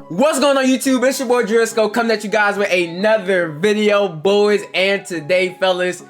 What's going on YouTube? It's your boy Jurisco coming at you guys with another video, boys. And today, fellas,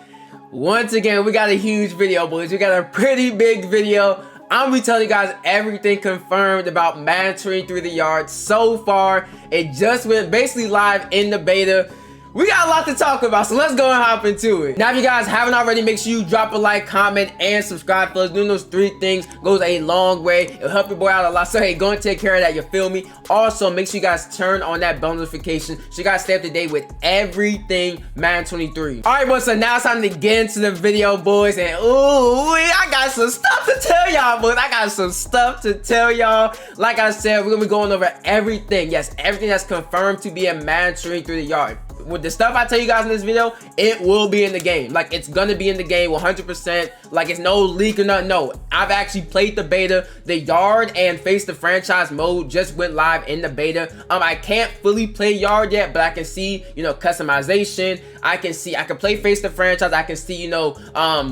once again, we got a huge video, boys. We got a pretty big video. I'm gonna be telling you guys everything confirmed about Madden 23 The Yard so far. It just went basically live in the beta. We got a lot to talk about, so let's go and hop into it. Now, if you guys haven't already, make sure you drop a like, comment, and subscribe, fellas. Doing those three things goes a long way. It'll help your boy out a lot. So, hey, go and take care of that, you feel me? Also, make sure you guys turn on that bell notification so you guys stay up to date with everything Madden 23. All right, boys, so now it's time to get into the video, boys. And, ooh, I got some stuff to tell y'all, boys. I got some stuff to tell y'all. Like I said, we're going to be going over everything. Yes, everything that's confirmed to be in Madden 23 The Yard. With the stuff I tell you guys in this video, it will be in the game. Like, it's gonna be in the game 100%. Like, it's no leak or nothing. No, I've actually played the beta. The Yard and Face the Franchise mode just went live in the beta. I can't fully play Yard yet, but I can see, you know, customization. I can play Face the Franchise. I can see, you know,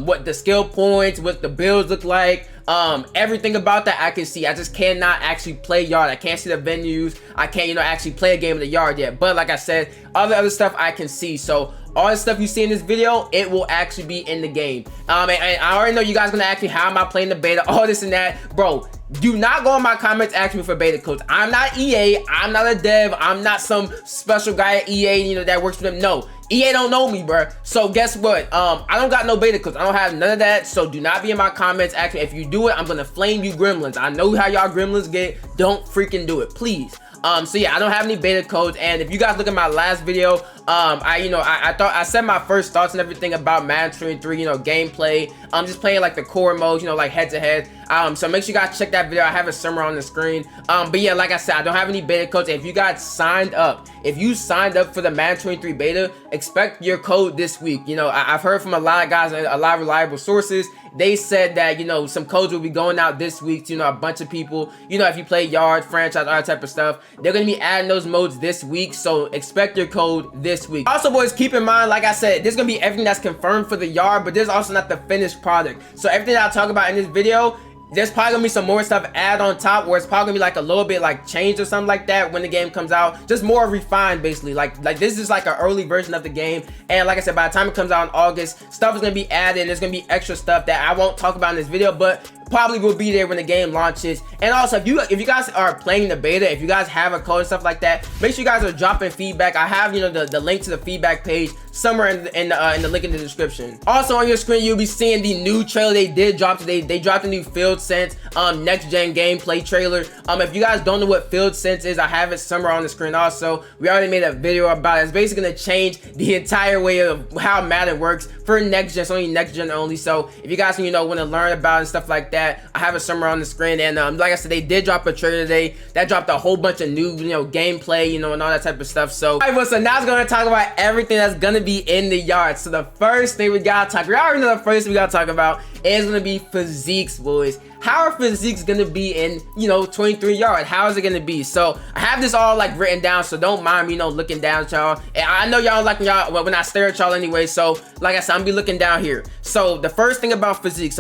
what the skill points, what the builds look like. Everything about that I can see. I just cannot actually play Yard. I can't see the venues. I can't, you know, actually play a game of the Yard yet. But like I said, all the other stuff I can see. So all the stuff you see in this video, it will actually be in the game. And I already know you guys gonna ask me how am I playing the beta, all this and that. Bro, do not go in my comments asking me for beta codes. I'm not EA. I'm not a dev. I'm not some special guy at EA, you know, that works for them. No. EA don't know me, bruh. So guess what? I don't got no beta codes. I don't have none of that. So do not be in my comments asking. If you do it, I'm gonna flame you gremlins. I know how y'all gremlins get. Don't freaking do it, please. So yeah, I don't have any beta codes. And if you guys look at my last video, I said my first thoughts and everything about Madden 23, you know, gameplay. I'm just playing like the core modes, you know, like head to head. So make sure you guys check that video. I have it somewhere on the screen. But yeah, like I said, I don't have any beta codes. And if you guys signed up, for the Madden 23 beta, expect your code this week. You know, I've heard from a lot of guys and a lot of reliable sources. They said that, you know, some codes will be going out this week to, you know, a bunch of people. You know, if you play Yard, Franchise, all that type of stuff, they're going to be adding those modes this week. So expect your code this week. Also, boys, keep in mind, like I said, there's going to be everything that's confirmed for the Yard, but there's also not the finished product. So everything that I talk about in this video, there's probably gonna be some more stuff add on top, where it's probably gonna be like a little bit like changed or something like that when the game comes out. Just more refined, basically. Like this is like an early version of the game. And like I said, by the time it comes out in August, stuff is gonna be added. There's gonna be extra stuff that I won't talk about in this video, but probably will be there when the game launches. And also, if you guys are playing the beta, if you guys have a code and stuff like that, make sure you guys are dropping feedback. I have, you know, the link to the feedback page somewhere in the link in the description. Also on your screen, you'll be seeing the new trailer they did drop today. They dropped a new Field Sense next gen gameplay trailer. If you guys don't know what Field Sense is, I have it somewhere on the screen. Also, we already made a video about it. It's basically gonna change the entire way of how Madden works for next gen. It's only next gen only. So if you guys, you know, want to learn about it and stuff like that, I have it somewhere on the screen. And like I said, they did drop a trailer today that dropped a whole bunch of new, you know, gameplay, you know, and all that type of stuff. So all right, well, so now it's gonna talk about everything that's gonna be in the Yard. So the first thing we already know the first thing we gotta talk about is gonna be physiques, boys. How are physiques gonna be in, you know, 23 Yard? How is it gonna be? So I have this all like written down, so don't mind me, you know, looking down at y'all. And I know y'all like when I stare at y'all anyway. So like I said, I'm gonna be looking down here. So the first thing about physiques,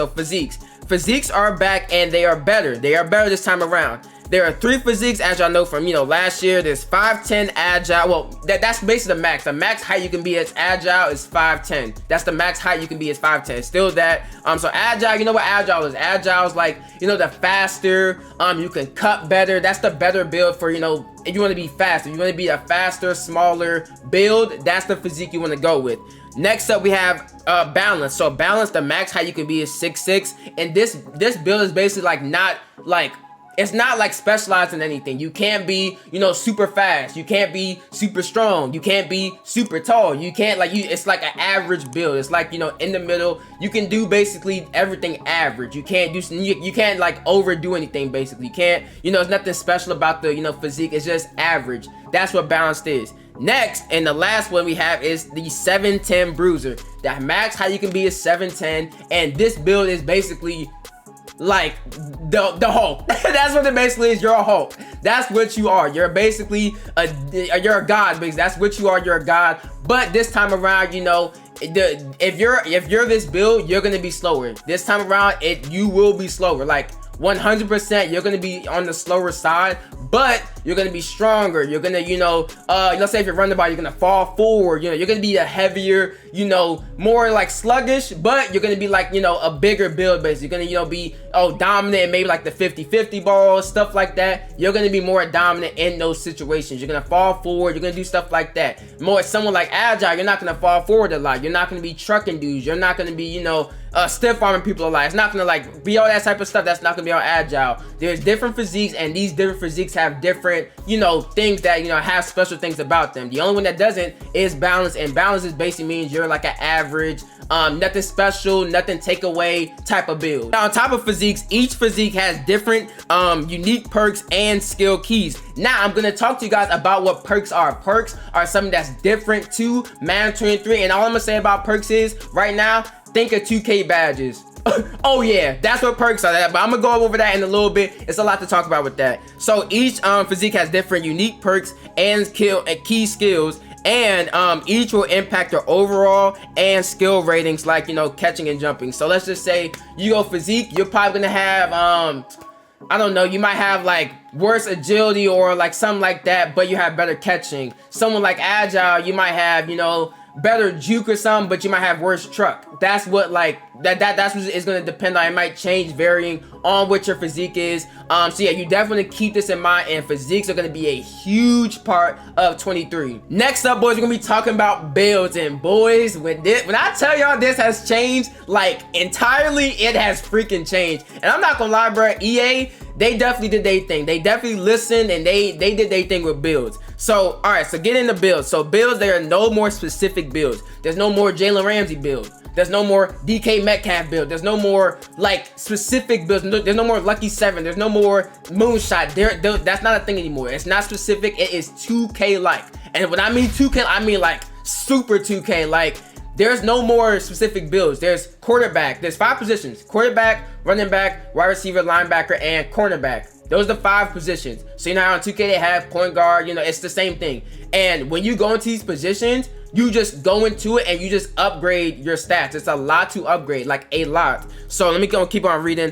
physiques are back and they are better. They are better this time around. There are 3 physiques, as y'all know from, you know, last year. There's 5'10" agile. Well, that's basically the max. The max height you can be as agile is 5'10". That's the max height you can be is 5'10". Still that. So agile, you know what agile is? Agile is like, you know, the faster. You can cut better. That's the better build for, you know, if you want to be faster. If you want to be a faster, smaller build, that's the physique you want to go with. Next up, we have balance. So balance, the max height you can be is 6'6", and this build is basically like not like, it's not like specialized in anything. You can't be, you know, super fast. You can't be super strong. You can't be super tall. You can't it's like an average build. It's like, you know, in the middle. You can do basically everything average. You can't do, you can't like overdo anything basically. You can't, you know, there's nothing special about the, you know, physique. It's just average. That's what balanced is. Next, and the last one we have is the 7'10" bruiser. The max height you can be is 7'10", and this build is basically like the Hulk. That's what it basically is. You're a Hulk. That's what you are. You're basically you're a god, basically. That's what you are. You're a god. But this time around, you know, if you're this build, you're gonna be slower. This time around, you will be slower. Like 100% you're gonna be on the slower side, but you're gonna be stronger. You're gonna, let's say if you're running the ball, you're gonna fall forward. You're gonna be a heavier, more like sluggish, but you're gonna be like, a bigger build base. You're gonna, be dominant and maybe like the 50-50 ball, stuff like that. You're gonna be more dominant in those situations. You're gonna fall forward. You're gonna do stuff like that. More someone like Agile, you're not gonna fall forward a lot. You're not gonna be trucking dudes. You're not gonna be, stiff arming people a lot. It's not gonna like be all that type of stuff. That's not gonna be on Agile. There's different physiques, and these different physiques have different, things that, have special things about them. The only one that doesn't is balance, and balance is basically means you're like an average, nothing special, nothing take away type of build. Now, on top of physiques, each physique has different unique perks and skill keys. Now I'm gonna talk to you guys about what perks are. Perks are something that's different to Madden 23, and all I'm gonna say about perks is right now, think of 2K badges. Oh yeah, that's what perks are. But I'm gonna go over that in a little bit. It's a lot to talk about with that. So each physique has different unique perks and key skills, and each will impact your overall and skill ratings, like catching and jumping. So let's just say you go physique, you're probably gonna have I don't know, you might have like worse agility or like something like that, but you have better catching. Someone like Agile, you might have, better juke or something, but you might have worse truck. That's what like that's what it's gonna depend on. It might change varying on what your physique is. So yeah, you definitely keep this in mind, and physiques are gonna be a huge part of 23. Next up, boys, we're gonna be talking about builds, and boys, when I tell y'all this has changed, like entirely, it has freaking changed. And I'm not gonna lie, bro, EA, they definitely did their thing. They definitely listened, and they did their thing with builds. So, all right, so get into builds. So builds, there are no more specific builds. There's no more Jalen Ramsey build. There's no more DK Metcalf build. There's no more like specific builds. There's no more Lucky 7. There's no more Moonshot. That's not a thing anymore. It's not specific. It is 2K like. And when I mean 2K, I mean like super 2K. Like there's no more specific builds. There's quarterback. There's 5 positions: quarterback, running back, wide receiver, linebacker, and cornerback. Those are the 5 positions. So you know how on 2K they have point guard, it's the same thing. And when you go into these positions, you just go into it and you just upgrade your stats. It's a lot to upgrade, like a lot. So let me go keep on reading.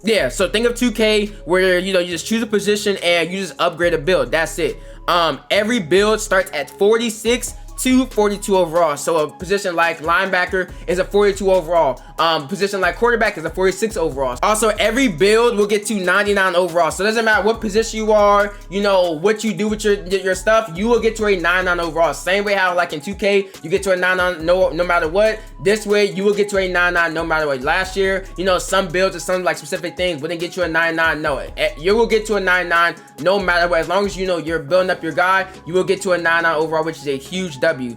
Yeah, so think of 2K where you just choose a position and you just upgrade a build. That's it. Every build starts at 46 to 42 overall. So a position like linebacker is a 42 overall. Position like quarterback is a 46 overall. Also, every build will get to 99 overall. So it doesn't matter what position you are, what you do with your stuff, you will get to a 99 overall. Same way how like in 2K you get to a 99 no matter what. This way you will get to a 99 no matter what. Last year, some builds or some like specific things wouldn't get you a 99. No, you will get to a 99 no matter what. As long as you're building up your guy, you will get to a 99 overall, which is a huge W.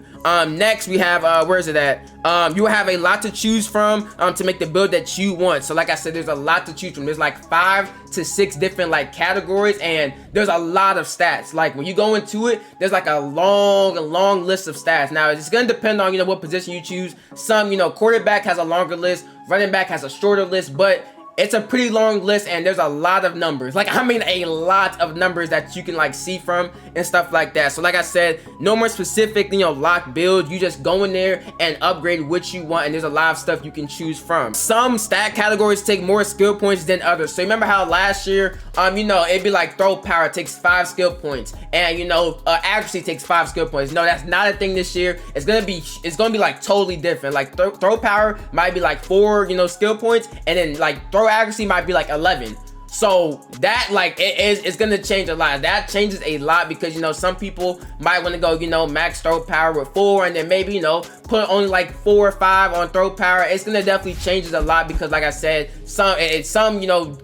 Next we have where is it at? You will have a lot to choose from to make the build that you want. So like I said, there's a lot to choose from. There's like 5 to 6 different like categories, and there's a lot of stats. Like when you go into it, there's like a long list of stats. Now it's gonna depend on what position you choose. Some quarterback has a longer list, running back has a shorter list, but it's a pretty long list, and there's a lot of numbers. Like, I mean, a lot of numbers that you can like see from and stuff like that. So like I said, no more specific, lock build. You just go in there and upgrade what you want, and there's a lot of stuff you can choose from. Some stat categories take more skill points than others. So remember how last year, it'd be like throw power takes 5 skill points, and accuracy takes 5 skill points. No, that's not a thing this year. It's gonna be like totally different. Like throw power might be like 4, skill points, and then like throw accuracy might be like 11. So that like it's gonna change a lot. That changes a lot because some people might want to go max throw power with 4, and then maybe put only like 4 or 5 on throw power. It's gonna definitely changes a lot because like I said, some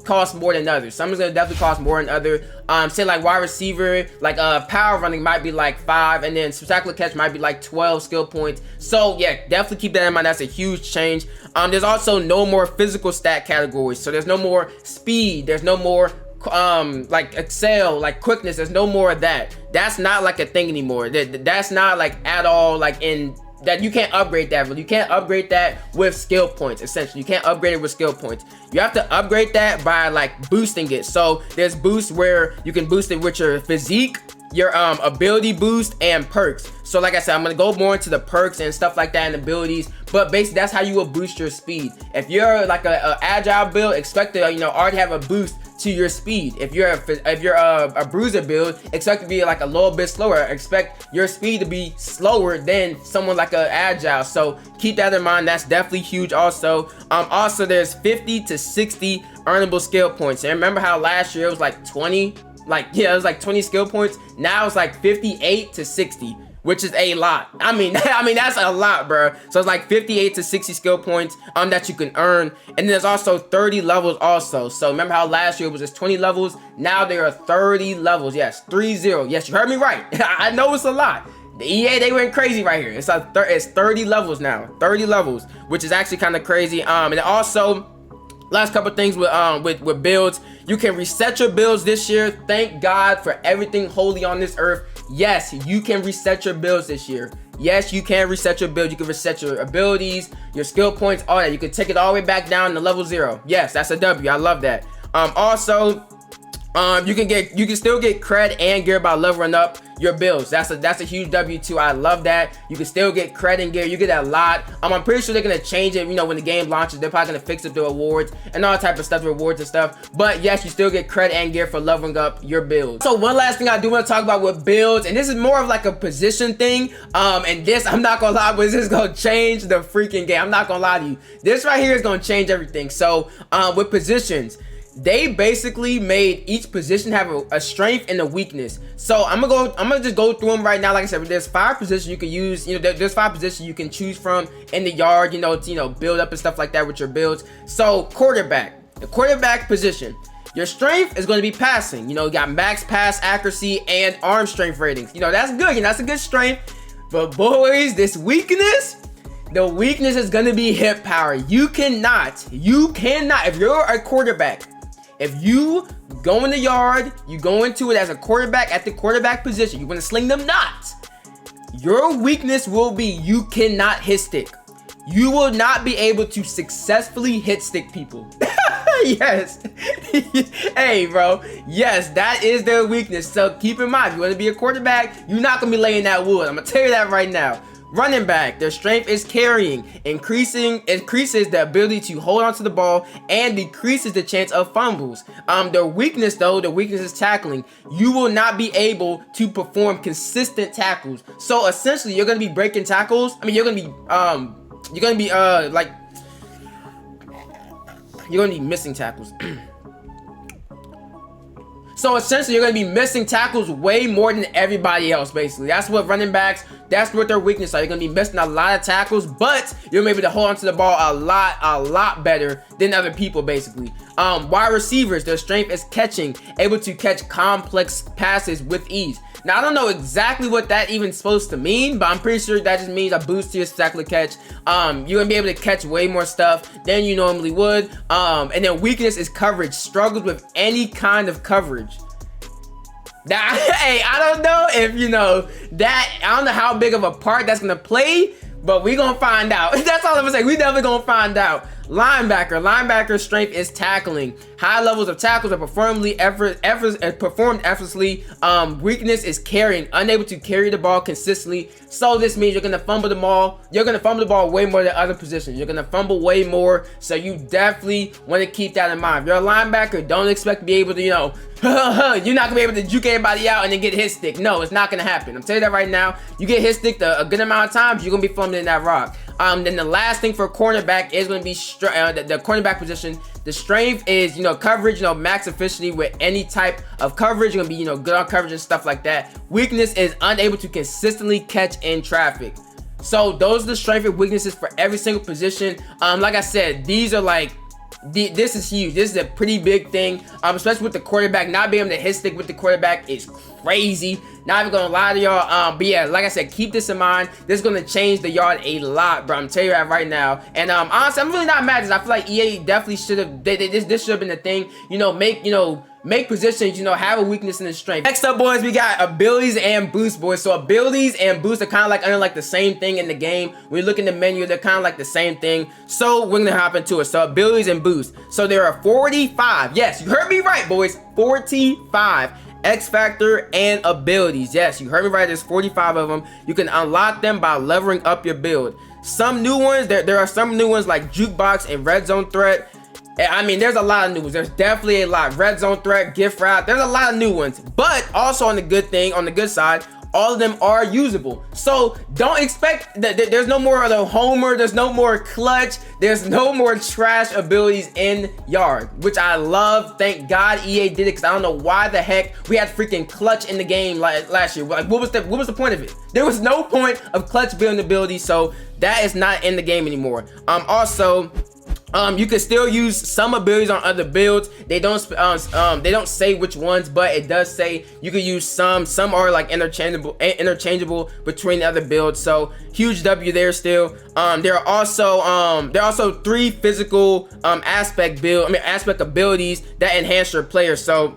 cost more than others. Some is gonna definitely cost more than other. Say like wide receiver, like power running might be like 5, and then spectacular catch might be like 12 skill points. So yeah, definitely keep that in mind. That's a huge change. There's also no more physical stat categories. So there's no more speed. There's no more like excel, like quickness. There's no more of that. That's not like a thing anymore. That's not like at all like in that. You can't upgrade that. You can't upgrade that with skill points. Essentially, you can't upgrade it with skill points. You have to upgrade that by like boosting it. So there's boosts where you can boost it with your physique, your ability boost and perks. So like I said, I'm gonna go more into the perks and stuff like that and abilities, but basically that's how you will boost your speed. If you're like a agile build, expect to already have a boost to your speed. If you're a bruiser build, expect to be like a little bit slower. Expect your speed to be slower than someone like a agile. So keep that in mind. That's definitely huge. Also, there's 50 to 60 earnable skill points. And remember how last year it was like 20, it was like 20 skill points. Now it's like 58 to 60. Which is a lot. I mean, that's a lot, bro. So it's like 58 to 60 skill points that you can earn. And then there's also 30 levels also. So remember how last year it was just 20 levels? Now there are 30 levels. Yes, 30. Yes, you heard me right. I know it's a lot. The EA, they went crazy right here. It's 30 levels now. 30 levels, which is actually kind of crazy. And also, last couple things with builds. You can reset your builds this year. Thank God for everything holy on this earth. Yes, you can reset your builds this year. Yes, you can reset your build. You can reset your abilities, your skill points, all that. You can take it all the way back down to level 0. Yes, that's a W. I love that. Also, you can still get cred and gear by leveling up your builds. That's a huge W too. I love that. You can still get cred and gear. You get a lot. I'm pretty sure they're gonna change it. When the game launches, they're probably gonna fix up the rewards and all type of stuff, rewards and stuff. But yes, you still get cred and gear for leveling up your builds. So one last thing I do want to talk about with builds, and this is more of like a position thing. And this, I'm not gonna lie, but this is gonna change the freaking game. I'm not gonna lie to you. This right here is gonna change everything. So with positions, they basically made each position have a strength and a weakness. So I'm gonna just go through them right now. Like I said, there's 5 positions you can use. There's 5 positions you can choose from in the yard. To build up and stuff like that with your builds. So quarterback, the quarterback position. Your strength is going to be passing. You got max pass accuracy and arm strength ratings. That's good. That's a good strength. But boys, this weakness. The weakness is going to be hit power. You cannot. If you're a quarterback. If you go in the yard, you go into it as a quarterback at the quarterback position, you want to sling them knots. Your weakness will be you cannot hit stick. You will not be able to successfully hit stick people. Yes. Hey, bro. Yes, that is their weakness. So keep in mind, if you want to be a quarterback, you're not going to be laying that wood. I'm going to tell you that right now. Running back, their strength is carrying, increases the ability to hold onto the ball and decreases the chance of fumbles. Their weakness is tackling. You will not be able to perform consistent tackles. So essentially, you're gonna be breaking tackles. You're gonna be missing tackles. So essentially, you're going to be missing tackles way more than everybody else, basically. That's what running backs, that's what their weakness are. You're going to be missing a lot of tackles, but you're going to be able to hold onto the ball a lot better than other people, basically. Wide receivers, their strength is catching, able to catch complex passes with ease. Now, I don't know exactly what that even supposed to mean, but I'm pretty sure that just means a boost to your spectacular catch. You're going to be able to catch way more stuff than you normally would. And then weakness is coverage. Struggles with any kind of coverage. Now, hey, I don't know if, that, I don't know how big of a part that's going to play, but we going to find out. That's all I'm going to say. We definitely going to find out. Linebacker's strength is tackling. High levels of tackles are performed effortlessly. Weakness is carrying, unable to carry the ball consistently. So this means you're gonna fumble the ball. You're gonna fumble the ball way more than other positions. You're gonna fumble way more. So you definitely want to keep that in mind. If you're a linebacker, don't expect to be able to, you're not gonna be able to juke everybody out and then get hit stick. No, it's not gonna happen. I'm telling you that right now. You get hit stick a good amount of times, you're gonna be fumbling that rock. Then the last thing for cornerback is going to be the cornerback position. The strength is, coverage, max efficiency with any type of coverage. You're going to be, good on coverage and stuff like that. Weakness is unable to consistently catch in traffic. So those are the strength and weaknesses for every single position. Like I said, these are like, this is huge. This is a pretty big thing, especially with the quarterback. Not being able to hit stick with the quarterback is crazy. Not even gonna lie to y'all. But yeah, like I said, keep this in mind. This is gonna change the yard a lot, bro. I'm telling you that right now. And honestly, I'm really not mad at this. I feel like EA definitely should have. This should have been the thing. Make positions, have a weakness and a strength. Next up, boys, we got abilities and boosts, boys. So abilities and boosts are kind of like under like the same thing in the game. When you look in the menu, they're kind of like the same thing. So we're gonna hop into it. So abilities and boosts. So there are 45. Yes, you heard me right, boys. 45 X Factor, and Abilities. Yes, you heard me right, there's 45 of them. You can unlock them by leveling up your build. Some new ones, there are some new ones like Jukebox and Red Zone Threat. I mean, there's a lot of new ones. There's definitely a lot. Red Zone Threat, Gift Wrap, there's a lot of new ones. But also on the good side, all of them are usable. So don't expect that there's no more of the homer, there's no more clutch, there's no more trash abilities in Yard, which I love. Thank God EA did it, because I don't know why the heck we had freaking clutch in the game like last year. Like, what was the point of it? There was no point of clutch building ability, so that is not in the game anymore. Also, you can still use some abilities on other builds. They don't say which ones, but it does say you can use some. Some are like interchangeable between the other builds. So huge W there still. There are also 3 physical aspect abilities that enhance your player. So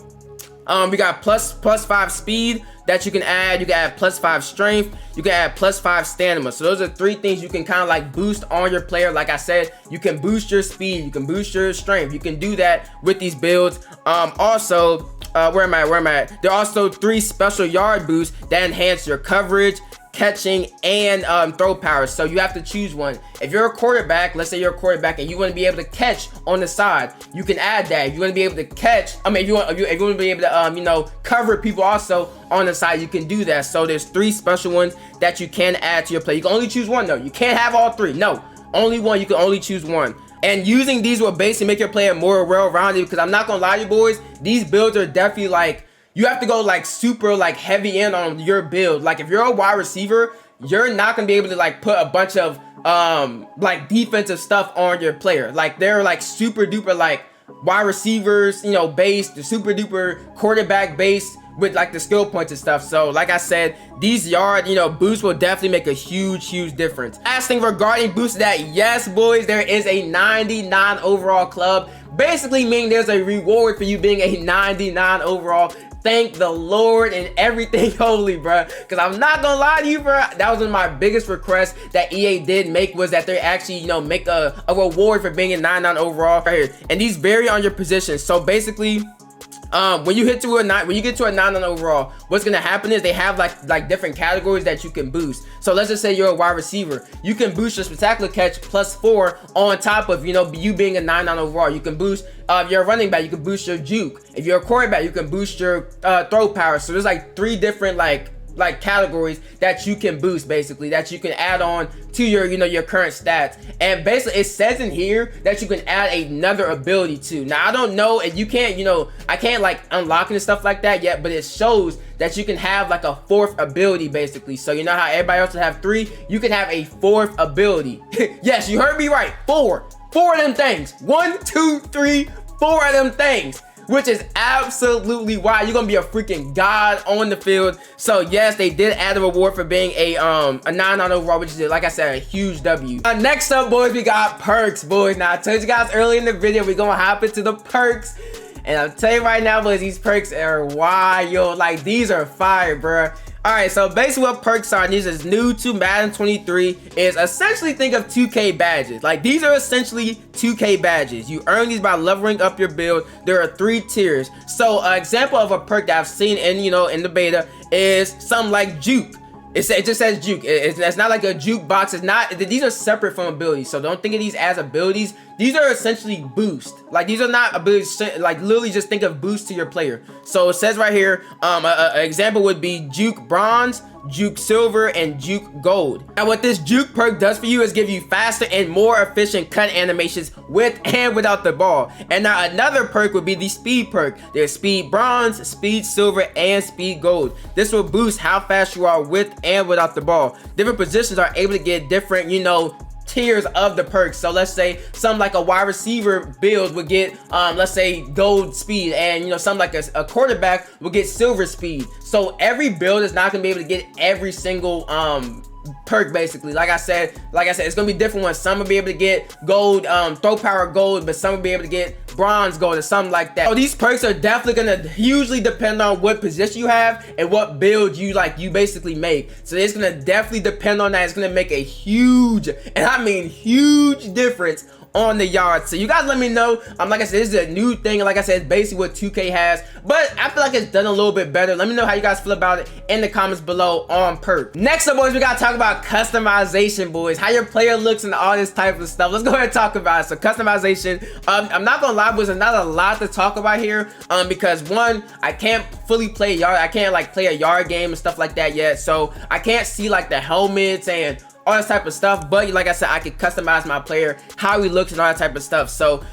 we got plus 5 speed that you can add. You can add plus 5 strength. You can add plus 5 stamina. So those are 3 things you can kind of like boost on your player. Like I said, you can boost your speed, you can boost your strength. You can do that with these builds. Also, where am I? There are also 3 special yard boosts that enhance your coverage, catching, and throw power. So you have to choose one. If you're a quarterback, let's say you're a quarterback and you want to be able to catch on the side, you can add that. If you want to be able to catch, if you want to be able to cover people also on the side, you can do that. So there's 3 special ones that you can add to your play. You can only choose one though. You can't have all 3. No, only one. You can only choose one. And using these will basically make your player more well-rounded, because I'm not gonna lie to you boys, these builds are definitely like, you have to go like super like heavy in on your build. Like if you're a wide receiver, you're not gonna be able to like put a bunch of like defensive stuff on your player. Like they're like super duper like wide receivers, based, the super duper quarterback based with like the skill points and stuff. So like I said, these yard boosts will definitely make a huge difference. Last thing regarding boosts, that yes boys, there is a 99 overall club, basically meaning there's a reward for you being a 99 overall. Thank the Lord and everything holy, bro. Because I'm not gonna lie to you, bro, that was one of my biggest requests that EA did make, was that they actually, make a reward for being a 99 overall right here. And these vary on your position. So basically, when you get to a 99 overall, what's gonna happen is they have like different categories that you can boost. So let's just say you're a wide receiver, you can boost your spectacular catch plus 4 on top of you being a 99 overall. You can boost you're a running back, you can boost your juke. If you're a quarterback, you can boost your throw power. So there's like 3 different like categories that you can boost, basically, that you can add on to your your current stats. And basically it says in here that you can add another ability too. Now I don't know if you can't I can't like unlock and stuff like that yet, but it shows that you can have like a 4th ability, basically. So you know how everybody else will have 3, you can have a 4th ability. Yes, you heard me right. 4 of them things. 1, 2, 3, 4 of them things, which is absolutely why you're gonna be a freaking god on the field. So yes, they did add a reward for being a 99 overall, which is, like I said, a huge W. Next up, boys, we got perks, boys. Now I told you guys earlier in the video we're gonna hop into the perks, and I'll tell you right now, boys, these perks are wild. Like, these are fire, bro. Alright, so basically what perks are, these is new to Madden 23, is essentially think of 2K badges. Like, these are essentially 2K badges. You earn these by leveling up your build. There are 3 tiers. So an example of a perk that I've seen in in the beta is something like Juke. It just says Juke. It's not like a jukebox. It's not. These are separate from abilities. So don't think of these as abilities. These are essentially boost. Like, these are not abilities. Like, literally just think of boost to your player. So it says right here, an example would be Juke Bronze, Juke Silver, and Juke Gold. Now what this Juke perk does for you is give you faster and more efficient cut animations with and without the ball. And now another perk would be the Speed perk. There's Speed Bronze, Speed Silver, and Speed Gold. This will boost how fast you are with and without the ball. Different positions are able to get different, tiers of the perks. So let's say something like a wide receiver build would get let's say gold speed, and something like a quarterback will get silver speed. So every build is not gonna be able to get every single perk, basically. Like I said, it's gonna be different ones. Some will be able to get gold, throw power gold, but some will be able to get bronze gold or something like that. So these perks are definitely gonna hugely depend on what position you have and what build you basically make. So it's gonna definitely depend on that. It's gonna make a huge, and I mean huge, difference on the yard. So you guys let me know. Like I said, this is a new thing. Like I said, it's basically what 2K has, but I feel like it's done a little bit better. Let me know how you guys feel about it in the comments below on perk. Next up, boys, we gotta talk about customization, boys. How your player looks and all this type of stuff. Let's go ahead and talk about it. So customization, I'm not gonna lie, boys, there's not a lot to talk about here, because one, I can't fully play yard. I can't like play a yard game and stuff like that yet, so I can't see like the helmets and all this type of stuff. But like I said, I can customize my player, how he looks and all that type of stuff. So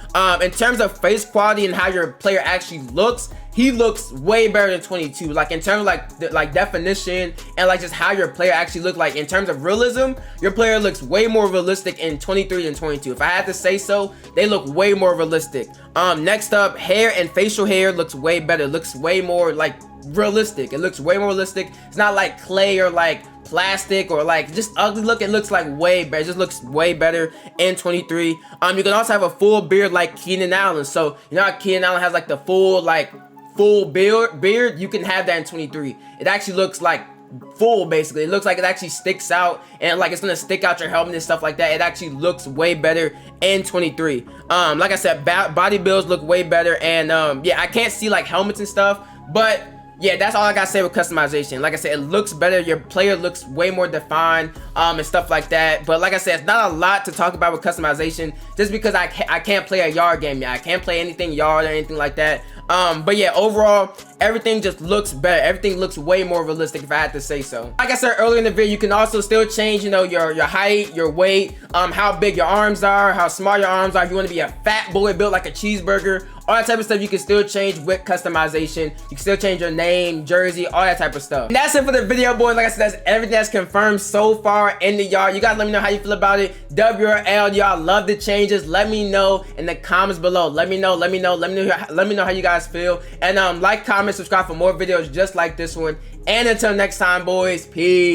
in terms of face quality and how your player actually looks, he looks way better than 22. Like in terms of like definition and like just how your player actually look, like in terms of realism, your player looks way more realistic in 23 than 22. If I had to say so, they look way more realistic. Next up, hair and facial hair looks way better. It looks way more like realistic. It looks way more realistic. It's not like clay or like plastic or like just ugly look. It looks like way better. It just looks way better in 23. You can also have a full beard like Keenan Allen. So you know how Keenan Allen has like the full beard, you can have that in 23. It actually looks like full, basically. It looks like it actually sticks out and like it's gonna stick out your helmet and stuff like that. It actually looks way better in 23. Like I said, body builds look way better, and yeah, I can't see like helmets and stuff, but yeah, that's all I gotta say with customization. Like I said, it looks better. Your player looks way more defined, and stuff like that. But like I said, it's not a lot to talk about with customization, just because I can't play a yard game yet. I can't play anything yard or anything like that. But yeah, overall, everything just looks better. Everything looks way more realistic, if I had to say so. Like I said earlier in the video, you can also still change, you know, your height, your weight, how big your arms are, how small your arms are. If you want to be a fat boy built like a cheeseburger, all that type of stuff you can still change with customization. You can still change your name, jersey, all that type of stuff. And that's it for the video, boys. Like I said, that's everything that's confirmed so far in the yard. You guys let me know how you feel about it. W or L, y'all love the changes. Let me know in the comments below. Let me know how you guys feel. And like, comment, subscribe for more videos just like this one. And until next time, boys, peace.